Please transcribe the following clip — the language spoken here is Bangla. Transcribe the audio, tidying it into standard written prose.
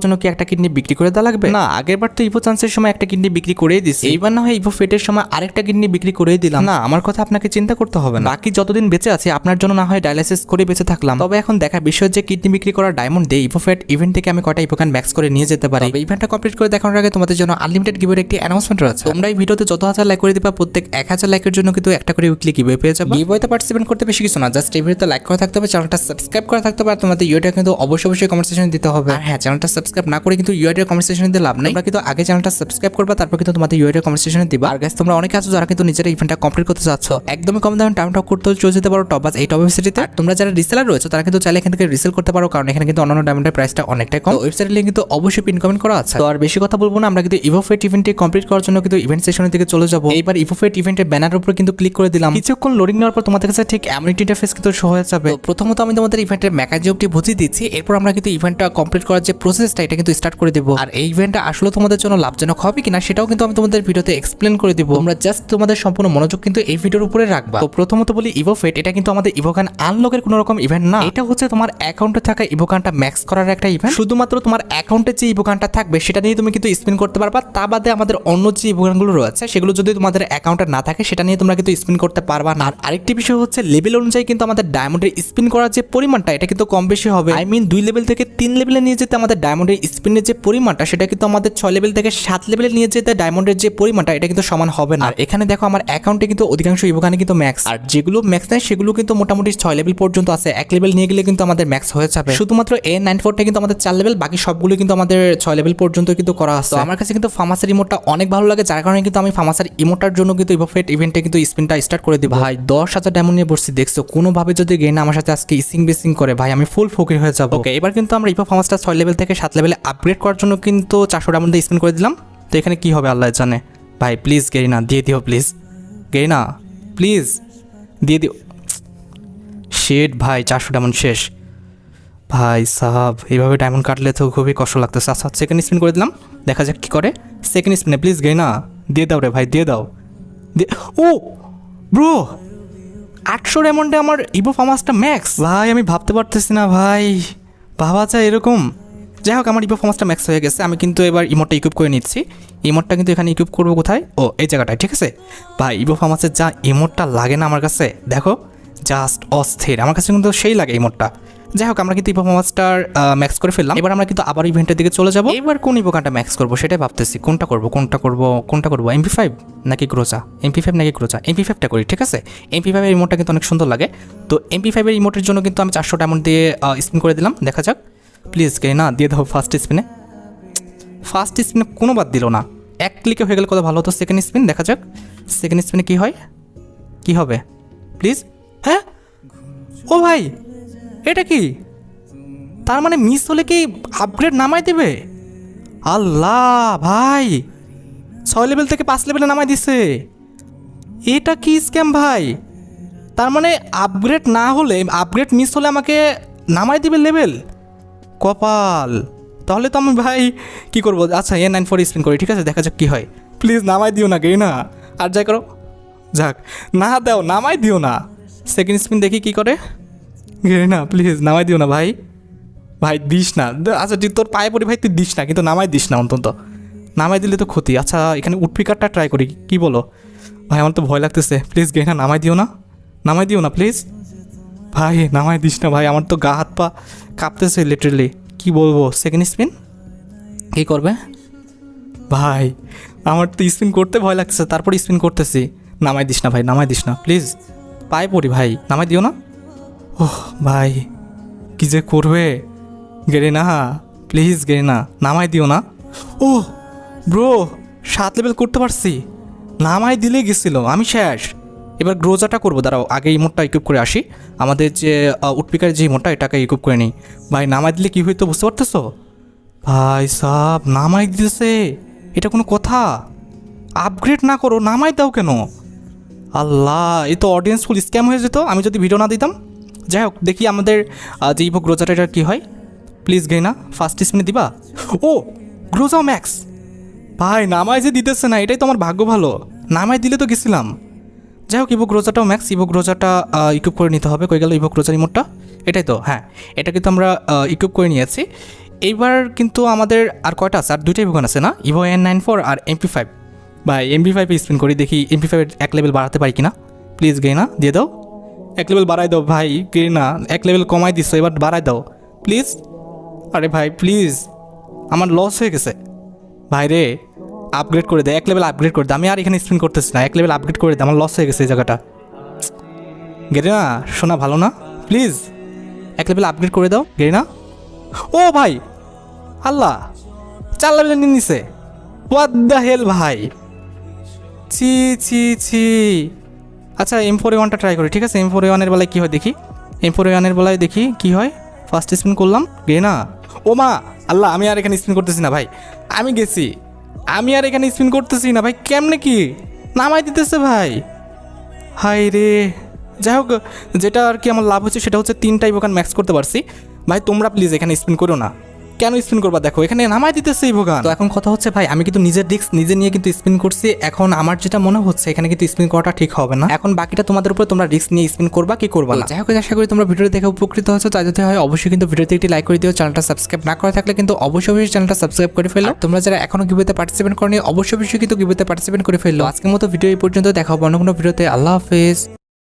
জন্য কি একটা কিডনি বিক্রি করে দেওয়া লাগবে? না, আগেরবার তো ইভো চান্সের সময় একটা কিডনি বিক্রি করেই দিছি, এইবার না হয় ইভো ফেটের সময় আরেকটা কিডনি বিক্রি করেই দিলাম। না, আমার কথা আপনাকে চিন্তা করতে হবে না, বাকি যতদিন বেঁচে আছে আপনার জন্য না হয় ডায়ালিসিস করে বেঁচে থাকলাম। তবে এখন দেখার বিষয় যে কিডনি বিক্রি করা ডায়মন্ড দিয়ে ইভো ফেট ইভেন্ট থেকে আমি কয়টা ইভোকান ম্যাক্স করে নিয়ে যেতে পারি। ইভেন্টটা কমপ্লিট করে দেখানোর আগে তোমাদের জন্য আনলিমিটেড গিভের একটি অ্যানাউন্সমেন্ট রয়েছে। তোমরা এই ভিডিওতে যত হাজার লাইক করে দিবা প্রত্যেক 1000 লাইকের জন্য কিন্তু একটা করে উইকলি গিভওয়ে পেয়ে যাবে। গিভওয়েতে পার্টিসিপেট করতে বেশি কিছু না, জাস্ট এই ভিডিওতে লাইক করা থাকতে হবে, চ্যানেলটা সাবস্ক্রাইব করা থাকতে হবে, আর তোমাদের ইউআইডি কিন্তু অবশ্যই কমেন্ট সেকশনে দিতে হবে। আর হ্যাঁ, চ্যানেলটা সাবস্ক্রাইব না করে কিন্তু ইউআইডি কমেন্ট সেকশনে দিতে লাভ নেই, তোমরা কিন্তু আগে চ্যানেলটা সাবস্ক্রাইব করবা, তারপর কিন্তু তোমাদের ইউআইডি কমেন্ট সেকশনে দিবা। আর গাইস, তোমরা অনেকে আছো যারা কিন্তু নিজেরা ইভেন্টটা কমপ্লিট করতে যাচ্ছ, একদমই কম দামে টাইম টক করতে চলে যেতে পারো টপবাজ এই টপ ওয়েবসাইটে। তোমরা যারা রিসেলার রয়েছে তারা কিন্তু চাইলে এখান থেকে রিসেল করতে পারো, কারণ এখানে কিন্তু অন্যান্য ডায়মন্ডের প্রাইসটা অনেকটাই কম। ওয়েবসাইটের লিংক কিন্তু অবশ্যই পিন কমেন্ট করা আছে। তো আর বেশি কথা বলবো না, আমরা কিন্তু ইভো ফেট ইভেন্টটি কমপ্লিট করার জন্য কিন্তু ইভেন্ট সেশনের দিকে চলে যাবো। এইবার ইভো ফেট ইভেন্টের ব্যানারের উপর কিন্তু ক্লিক করে দিলাম, কিছুক্ষণ লোডিং নেওয়ার পর তোমাদের কাছে ঠিক এমন একটি ইন্টারফেস কিন্তু শো হয়ে যাবে। প্রথমত আমি তোমাদের ইভেন্টের মেকানিজমটি বুঝিয়ে দিচ্ছি, এরপর আমরা কিন্তু ইভেন্টটা কমপ্লিট করার যে প্রসেসটা এটা কিন্তু স্টার্ট করে দেবো। আর এই ইভেন্টটা আসলে তোমাদের জন্য লাভজনক হবে কিনা সেটাও কিন্তু আমি তোমাদের ভিডিওতে এক্সপ্লেন করে দিব। তোমরা জাস্ট তোমাদের সম্পূর্ণ মনোযোগ কিন্তু এই ভিডিওর উপরে রাখবা। তো প্রথমত বলি, ইভো ফেট এটা কিন্তু আমাদের ইভোকান আনলকের কোনো রকম ইভেন্ট না, এটা হচ্ছে তোমার অ্যাকাউন্টে থাকা ইভোকানটা ম্যাক্স করার একটা ইভেন্ট। শুধুমাত্র তোমার অ্যাকাউন্টে যে ইভোকানটা থাকবে সেটা নিয়ে তুমি কিন্তু স্পিন করতে পারবা, তা বাদে আমাদের অন্য যে ইভোকানগুলো রয়েছে সেগুলো যদি তোমাদের অ্যাকাউন্টে না থাকে সেটা নিয়ে তোমরা কিন্তু স্পিন করতে পারবা না। আর আরেকটি বিষয় হচ্ছে, লেভেল অনুযায়ী কিন্তু আমাদের ডায়মন্ডের স্পিন করার যে পরিমাণটা এটা কিন্তু কম বেশি হবে। আই মিন 2 লেভেল থেকে 3 লেভেলে নিয়ে যেতে আমাদের ডায়মন্ডের স্পিনের যে পরিমাণটা সেটা কিন্তু আমাদের 6 লেভেল থেকে 7 লেভেলে নিয়ে যেতে ডায়মন্ডের যে পরিমাণটা এটা কিন্তু সমান হবে না। আর এখানে দেখো আমার অ্যাকাউন্টে কিন্তু অধিকাংশ ইভোকানে কিন্তু ম্যাক্স, আর যেগুলো ম্যাক্স নেয় সেগুলো কিন্তু মোটামুটি 6 লেভেল পর্যন্ত আছে, 1 লেভেল নিয়ে গেলে কিন্তু আমাদের ম্যাক্স হয়ে যাবে। শুধুমাত্র A94টা কিন্তু আমাদের 4 লেভেল, বাকি সবগুলো কিন্তু আমাদের 6 লেভেল পর্যন্ত কিন্তু করা আছে। তো আমার কাছে কিন্তু ফার্মাসের ইমোটটা অনেক ভালো লাগে, যার কারণে কিন্তু আমি ফার্মাসের ইমোটার জন্য কিন্তু ইভো ফেট ইভেন্টে কিন্তু স্পিনটা স্টার্ট করে দিই। ভাই 10,000 ডায়মন্ড নিয়ে বসছি, দেখছো কোনোভাবে যদি গেইনা আমার সাথে আজকে ইসিং বেসিং করে ভাই আমি ফুল ফকির হয়ে যাবো। ওকে, এবার কিন্তু আমরা ইভো ফার্মাসটা 6 লেভেল থেকে 7 লেভেলে আপগ্রেড করার জন্য কিন্তু 400 ডায়মন্ড দিয়ে স্পিন করে দিলাম। তো এখানে কি হবে আল্লাহ জানে। ভাই প্লিজ গেরিনা দিয়ে দিও, প্লিজ গেরিনা প্লিজ দিয়ে দিও। শেড ভাই 400 ডায়মন্ড শেষ। ভাই সাহাব এইভাবে ডায়মন্ড কাটলে তো খুবই কষ্ট লাগতেছে। আচ্ছা, সেকেন্ড স্পিন করে দিলাম, দেখা যাক কি করে। সেকেন্ড স্পিনে প্লিজ গেরিনা দিয়ে দাও রে ভাই, দিয়ে দাও। ও ব্রো 800 ডায়মন্ডে আমার ইভো ফার্মাসটা ম্যাক্স। ভাই আমি ভাবতে পারতেছি না ভাই, ভাবা যায় এরকম। যাই হোক, আমার ইভো ফার্মাসটা ম্যাক্স হয়ে গেছে, আমি কিন্তু এবার ইমোটটা ইকুইপ করে নিচ্ছি। ইমোটটা কিন্তু এখানে ইকুইপ করবো কোথায়? ও এই জায়গাটায়, ঠিক আছে। ভাই ইভো ফার্মাসের যা ইমোটটা লাগে না আমার কাছে, দেখো জাস্ট অস্থির, আমার কাছে কিন্তু সেই লাগে ইমোটটা। যাই হোক, আমরা কিন্তু ইভো ফার্মাসটার ম্যাক্স করে ফেললাম। এবার আমরা কিন্তু আবার ইভেন্টের দিকে চলে যাবো। এবার কোন ইভোকানটা ম্যাক্স করবো সেটাই ভাবতেছি, কোনটা করবো MP5 নাকি গ্রোজা? MP5 নাকি গ্রোজা? MP5টা করি, ঠিক আছে। MP5 এর ইমোটটা কিন্তু অনেক সুন্দর লাগে। তো MP5 এর ইমোটের জন্য কিন্তু আমি 400 ডায়মন্ড দিয়ে স্পিন করে দিলাম, দেখা যাক। প্লিজ কে না দিয়ে দাও ফার্স্ট স্পিনে কোনো বাদ দিল না, এক ক্লিকে হয়ে গেলে কত ভালো হতো। সেকেন্ড স্পিন দেখা যাক, সেকেন্ড স্পিনে কী হয়, কী হবে প্লিজ। হ্যাঁ ও ভাই এটা কি, তার মানে মিস হলে কি আপগ্রেড নামাই দেবে? আল্লাহ ভাই 6 লেভেল থেকে 5 লেভেলে নামাই দিছে, এটা কি স্ক্যাম ভাই? তার মানে আপগ্রেড না হলে, আপগ্রেড মিস হলে আমাকে নামাই দিবে লেভেল, কপাল। তাহলে তো আমি ভাই কী করবো? আচ্ছা A94 স্পিন করি, ঠিক আছে, দেখা যাক কী হয়। প্লিজ নামাই দিও না গেই না, আর যাই করো যাক, না দাও নামাই দিও না। সেকেন্ড স্পিন দেখি কী করে। গেই না প্লিজ নামাই দিও না ভাই, ভাই দিস না। আচ্ছা তুই তোর পায়ে পড়ি ভাই, তুই দিস না, কিন্তু নামাই দিস না অন্তত, নামাই দিলে তো ক্ষতি। আচ্ছা এখানে উডপিকারটা ট্রাই করি, কি বলো ভাই? আমার তো ভয় লাগতেছে, প্লিজ গেই না নামাই দিও না প্লিজ ভাই, নামাই দিস না ভাই, আমার তো গা হাত পা কাঁপতেছে লিটারেলি, কি বলবো। সেকেন্ড স্পিন কী করবে ভাই? আমার তো স্পিন করতে ভয় লাগছে, তারপর স্পিন করতেছি। নামাই দিস না ভাই, নামাই দিস না প্লিজ, পায়ে পড়ি ভাই, নামাই দিও না। ওহ ভাই কী যে করবে গেরিনা, প্লিজ গেরিনা নামাই দিও না। ও ব্রো 7 লেভেল করতে পারছি, নামাই দিলে গেছিল, আমি শেষ। এবার গ্রোজাটা করবো, দাঁড়াও আগে ইমোটটা ইকুইপ করে আসি। আমাদের যে উডপিকার যে ইমোটটা এটাকে ইকুইপ করে নিই। ভাই নামাই দিলে কী হইতো বুঝতে পারতেছো? ভাই সাব নামাই দিতেছে, এটা কোনো কথা? আপগ্রেড না করো নামাই দাও কেন? আল্লাহ এ তো অডিয়েন্স ফুল স্ক্যাম হয়ে যেত আমি যদি ভিডিও না দিতাম। যাই হোক দেখি আমাদের যে ইভো গ্রোজাটা এটার কী হয়। প্লিজ গেইনা ফার্স্ট স্পিনে দিবা। ও গ্রোজাও ম্যাক্স, ভাই নামাই যে দিতেছে না, এটাই তো আমার ভাগ্য ভালো, নামাই দিলে তো গেছিলাম। যাই হোক ইভো গ্রোজাটাও ম্যাক্স, ইভো গ্রোজাটা ইকুইপ করে নিতে হবে। কই গেল ইভো গ্রোজার ইমোটটা? এটাই তো, হ্যাঁ এটা কিন্তু আমরা ইকুইপ করে নিয়েছি। এইবার কিন্তু আমাদের আর কয়টা আছে? আর দুইটাই ইভোগান আছে না, ইভো N94 আর MP5। ভাই MP5 স্পিন করি, দেখি MP5 এক লেভেল বাড়াতে পারি কিনা। প্লিজ গেনা দিয়ে দাও, এক লেভেল বাড়াই দাও ভাই। গেনা এক লেভেল কমাই দিছো, এবার বাড়াই দাও প্লিজ। আরে ভাই প্লিজ, আমার লস হয়ে গেছে ভাই রে। আপগ্রেড করে দে, এক লেভেল আপগ্রেড করে দে। আমি আর এখানে স্পিন করতেছি না, এক লেভেল আপগ্রেড করে দে, আমার লস হয়ে গেছে এই জায়গাটা। গেরিনা শোনা ভালো না, প্লিজ এক লেভেল আপগ্রেড করে দাও গেরিনা। ও ভাই আল্লাহ, 4 লেভেল নিয়ে নিছে। হোয়াট দ্য হেল ভাই, ছি ছি ছি। আচ্ছা M41টা ট্রাই করি, ঠিক আছে? M41-এর বেলায় কী হয় দেখি, M41-এর বেলায় দেখি কী হয়। ফার্স্ট স্পিন করলাম, গেরিনা। ও মা আল্লাহ, আমি আর এখানে স্পিন করতেছি না ভাই, আমি গেছি। আমি আর এখানে স্পিন করতেছি না ভাই, কেমনে কি নামাই দিতেছে ভাই। হাই রে, যাই হোক, যেটা আর কি আমার লাভ হচ্ছে সেটা হচ্ছে 3টা ইভোগান ম্যাক্স করতে পারছি। ভাই তোমরা প্লিজ এখানে স্পিন করো না, কেন স্পিন করবা? দেখো এখানে নামাই দিতেছে ইভোগান। তো এখন কথা হচ্ছে ভাই, আমি কিন্তু নিজের রিস্ক নিজে নিয়ে কিন্তু স্পিন করছি। এখন আমার যেটা মনে হচ্ছে এখানে কিন্তু স্পিন করাটা ঠিক হবে না। এখন বাকিটা তোমাদের উপর, তোমরা রিস্ক নিয়ে স্পিন করবা কি করবা না। যাই হোক, আশা করি তোমরা ভিডিও দেখে উপকৃত হয়েছো। তাই যদি হয় অবশ্যই কিন্তু ভিডিওতে একটি লাইক করে দিও। চ্যানেলটা সাবস্ক্রাইব না করে থাকলে কিন্তু অবশ্যই চ্যানেলটা সাবস্ক্রাইব করে ফেলো। তোমরা যারা এখনো গিভওয়েতে পার্টিসিপেট করনি অবশ্যই কিন্তু গিভওয়েতে পার্টিসিপেট করে ফেললো। আজকের মতো ভিডিও এই পর্যন্ত, দেখা হবে অন্য কোনো ভিডিওতে। আল্লাহ হাফেজ।